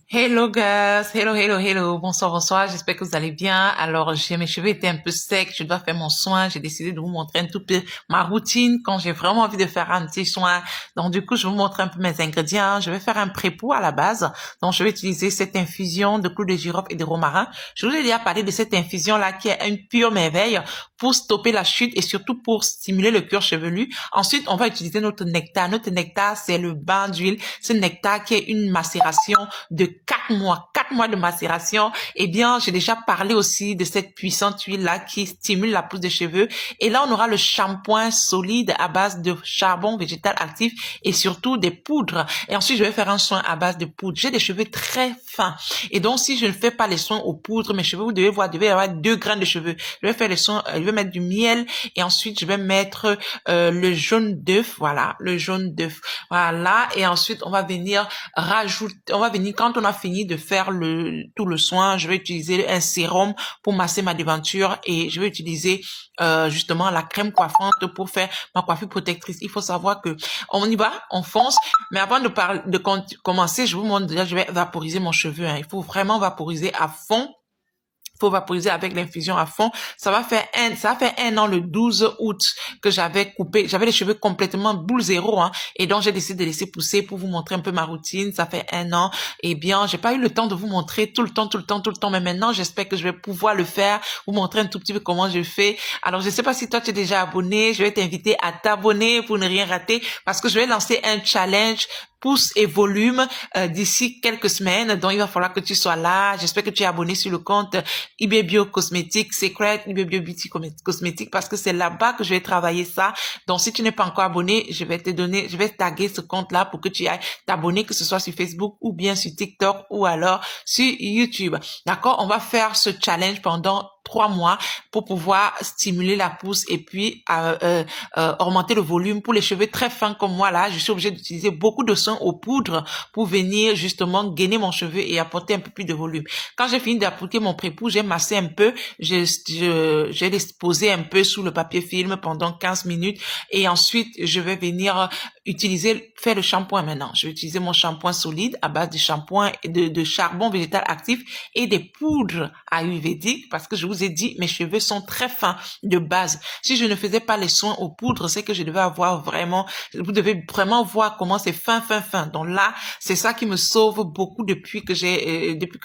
Hello guys, hello, bonsoir, bonsoir, j'espère que vous allez bien. Alors, mes cheveux étaient un peu secs, je dois faire mon soin, j'ai décidé de vous montrer un tout peu ma routine quand j'ai vraiment envie de faire un petit soin. Donc, du coup, je vous montre un peu mes ingrédients. Je vais faire un pré-pot à la base. Donc, je vais utiliser cette infusion de clous de girofle et de romarin. Je vous ai déjà parlé de cette infusion-là qui est une pure merveille pour stopper la chute et surtout pour stimuler le cuir chevelu. Ensuite, on va utiliser notre nectar. Notre nectar, c'est le bain d'huile. Ce nectar qui est une macération de 4 mois de macération. Eh bien, j'ai déjà parlé aussi de cette puissante huile-là qui stimule la pousse des cheveux. Et là, on aura le shampoing solide à base de charbon végétal actif et surtout des poudres. Et ensuite, je vais faire un soin à base de poudre. J'ai des cheveux très fins. Et donc, si je ne fais pas les soins aux poudres, mes cheveux, vous devez voir, devez avoir 2 grains de cheveux. Je vais faire les soins, je vais mettre du miel et ensuite, je vais mettre le jaune d'œuf. Voilà, le jaune d'œuf. Voilà. Et ensuite, on va venir quand on a fini de faire tout le soin, je vais utiliser un sérum pour masser ma devanture et je vais utiliser justement la crème coiffante pour faire ma coiffure protectrice. Il faut savoir que on y va, on fonce, mais avant commencer, je vous montre déjà, je vais vaporiser mon cheveu. Il faut vraiment vaporiser à fond. Faut vaporiser avec l'infusion à fond. Ça va faire 1 an le 12 août que j'avais les cheveux complètement boule zéro, hein. Et donc, j'ai décidé de laisser pousser pour vous montrer un peu ma routine. Ça fait 1 an. Eh bien, j'ai pas eu le temps de vous montrer tout le temps. Mais maintenant, j'espère que je vais pouvoir le faire, vous montrer un tout petit peu comment je fais. Alors, je sais pas si toi, tu es déjà abonné. Je vais t'inviter à t'abonner pour ne rien rater parce que je vais lancer un challenge pouce et volume d'ici quelques semaines. Donc, il va falloir que tu sois là. J'espère que tu es abonné sur le compte Ibebio Cosmétique Secret, Ibebio Beauty Cosmétique, parce que c'est là-bas que je vais travailler ça. Donc, si tu n'es pas encore abonné, je vais taguer ce compte-là pour que tu ailles t'abonner, que ce soit sur Facebook ou bien sur TikTok ou alors sur YouTube. D'accord? On va faire ce challenge pendant 3 mois pour pouvoir stimuler la pousse et puis augmenter le volume. Pour les cheveux très fins comme moi là, je suis obligée d'utiliser beaucoup de soins aux poudres pour venir justement gainer mon cheveu et apporter un peu plus de volume. Quand j'ai fini d'appliquer mon pré-pousse, j'ai massé un peu, j'ai posé un peu sous le papier film pendant 15 minutes et ensuite je vais venir faire le shampoing maintenant. Je vais utiliser mon shampoing solide à base de shampoing de charbon végétal actif et des poudres ayurvédiques parce que je vous ai dit, mes cheveux sont très fins de base. Si je ne faisais pas les soins aux poudres, c'est que je devais avoir vous devez vraiment voir comment c'est fin. Donc là, c'est ça qui me sauve beaucoup depuis que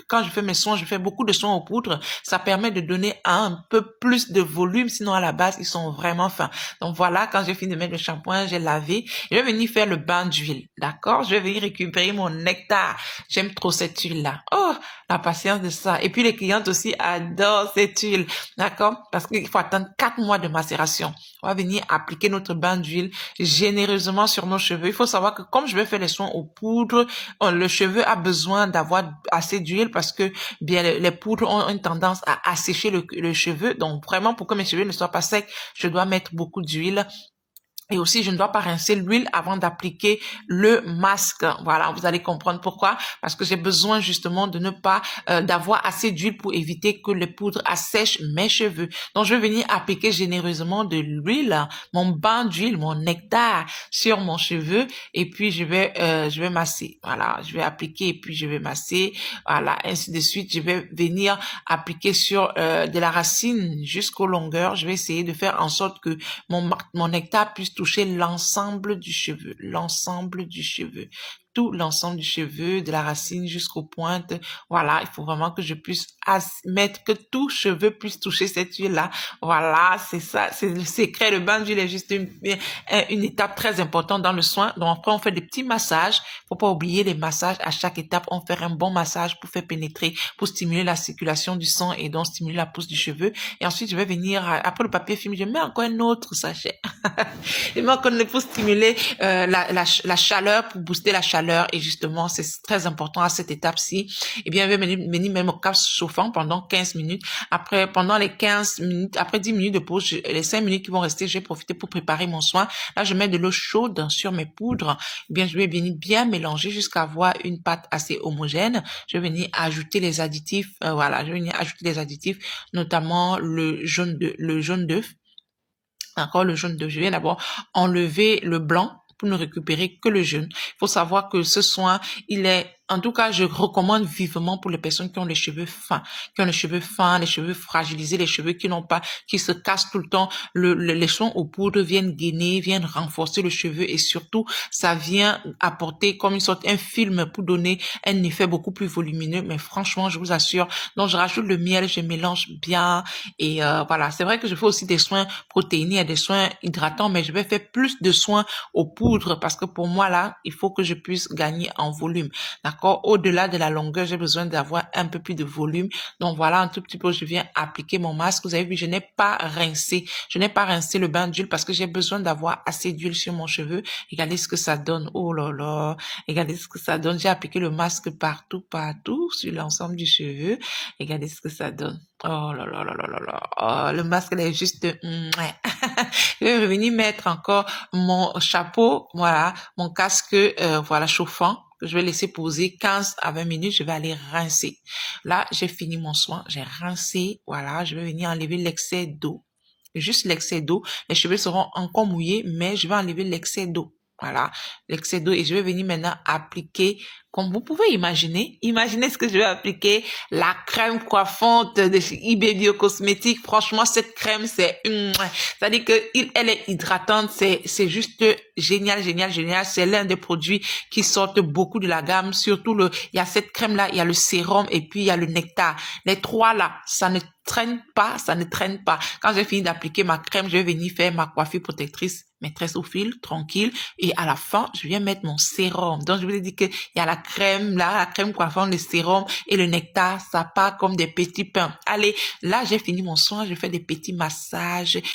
quand je fais mes soins, je fais beaucoup de soins aux poudres. Ça permet de donner un peu plus de volume, sinon à la base, ils sont vraiment fins. Donc voilà, quand j'ai fini de mettre le shampoing, j'ai lavé. Je vais venir faire le bain d'huile, d'accord? Je vais venir récupérer mon nectar. J'aime trop cette huile-là. Oh, la patience de ça. Et puis les clientes aussi adorent cette huile, d'accord? Parce qu'il faut attendre 4 mois de macération. On va venir appliquer notre bain d'huile généreusement sur nos cheveux. Il faut savoir que comme je vais faire les soins aux poudres, le cheveu a besoin d'avoir assez d'huile parce que bien les poudres ont une tendance à assécher le cheveu. Donc vraiment pour que mes cheveux ne soient pas secs, je dois mettre beaucoup d'huile. Et aussi, je ne dois pas rincer l'huile avant d'appliquer le masque. Voilà, vous allez comprendre pourquoi. Parce que j'ai besoin justement de ne pas d'avoir assez d'huile pour éviter que les poudres assèchent mes cheveux. Donc, je vais venir appliquer généreusement de l'huile, mon bain d'huile, mon nectar sur mon cheveu. Et puis, je vais masser. Voilà, je vais appliquer et puis je vais masser. Voilà, ainsi de suite. Je vais venir appliquer sur de la racine jusqu'aux longueurs. Je vais essayer de faire en sorte que mon nectar puisse toucher l'ensemble du cheveu, tout l'ensemble du cheveu, de la racine jusqu'aux pointes. Voilà, il faut vraiment que je puisse mettre que tout cheveu puisse toucher cette huile-là. Voilà, c'est ça, c'est le secret. Le bain d'huile est juste une étape très importante dans le soin. Donc après, on fait des petits massages. Faut pas oublier les massages à chaque étape. On fait un bon massage pour faire pénétrer, pour stimuler la circulation du sang et donc stimuler la pousse du cheveu. Et ensuite, je vais venir, après le papier film, je mets encore un autre sachet. Et moi, qu'on pour stimuler la chaleur, pour booster la chaleur. Et justement, c'est très important à cette étape-ci. Eh bien, je vais venir mettre mon cap chauffant pendant 15 minutes. Après, pendant les 15 minutes, après 10 minutes de pause, les 5 minutes qui vont rester, je vais profiter pour préparer mon soin. Là, je mets de l'eau chaude sur mes poudres. Eh bien, je vais venir bien mélanger jusqu'à avoir une pâte assez homogène. Je vais venir ajouter les additifs. Voilà, je vais venir ajouter les additifs, notamment le jaune d'œuf. Encore le jaune d'œuf. Je vais d'abord enlever le blanc pour ne récupérer que le jaune. Il faut savoir que ce soin, il est En tout cas, je recommande vivement pour les personnes qui ont les cheveux fins, les cheveux fragilisés, les cheveux qui se cassent tout le temps. Les soins aux poudres viennent gainer, viennent renforcer le cheveu et surtout, ça vient apporter comme une sorte, un film pour donner un effet beaucoup plus volumineux. Mais franchement, je vous assure. Donc, je rajoute le miel, je mélange bien et voilà. C'est vrai que je fais aussi des soins protéinés et des soins hydratants, mais je vais faire plus de soins aux poudres parce que pour moi, là, il faut que je puisse gagner en volume. D'accord? Au-delà de la longueur, j'ai besoin d'avoir un peu plus de volume. Donc voilà, un tout petit peu, je viens appliquer mon masque. Vous avez vu, je n'ai pas rincé. Je n'ai pas rincé le bain d'huile parce que j'ai besoin d'avoir assez d'huile sur mon cheveu. Regardez ce que ça donne. Oh là là. Regardez ce que ça donne. J'ai appliqué le masque partout, partout, sur l'ensemble du cheveu. Regardez ce que ça donne. Oh là là là là là là. Oh, le masque, il est juste... mouais. Je vais revenir mettre encore mon chapeau, voilà, mon casque, voilà, chauffant. Je vais laisser poser 15 à 20 minutes. Je vais aller rincer. Là, j'ai fini mon soin. J'ai rincé. Voilà, je vais venir enlever l'excès d'eau. Juste l'excès d'eau. Les cheveux seront encore mouillés, mais je vais enlever l'excès d'eau. Voilà, l'excès d'eau et je vais venir maintenant appliquer, comme vous pouvez imaginer, imaginez ce que je vais appliquer, la crème coiffante de chez eBay Bio Cosmétiques. Franchement, cette crème, c'est-à-dire que elle est hydratante, c'est juste génial, génial, génial. C'est l'un des produits qui sortent beaucoup de la gamme, surtout il y a cette crème-là, il y a le sérum et puis il y a le nectar. Les trois là, ça ne traîne pas, ça ne traîne pas. Quand j'ai fini d'appliquer ma crème, je vais venir faire ma coiffure protectrice, maîtresse au fil, tranquille. Et à la fin, je viens mettre mon sérum. Donc, je vous ai dit qu'il y a la crème, là, la crème coiffante, le sérum et le nectar, ça part comme des petits pains. Allez, là, j'ai fini mon soin, je fais des petits massages.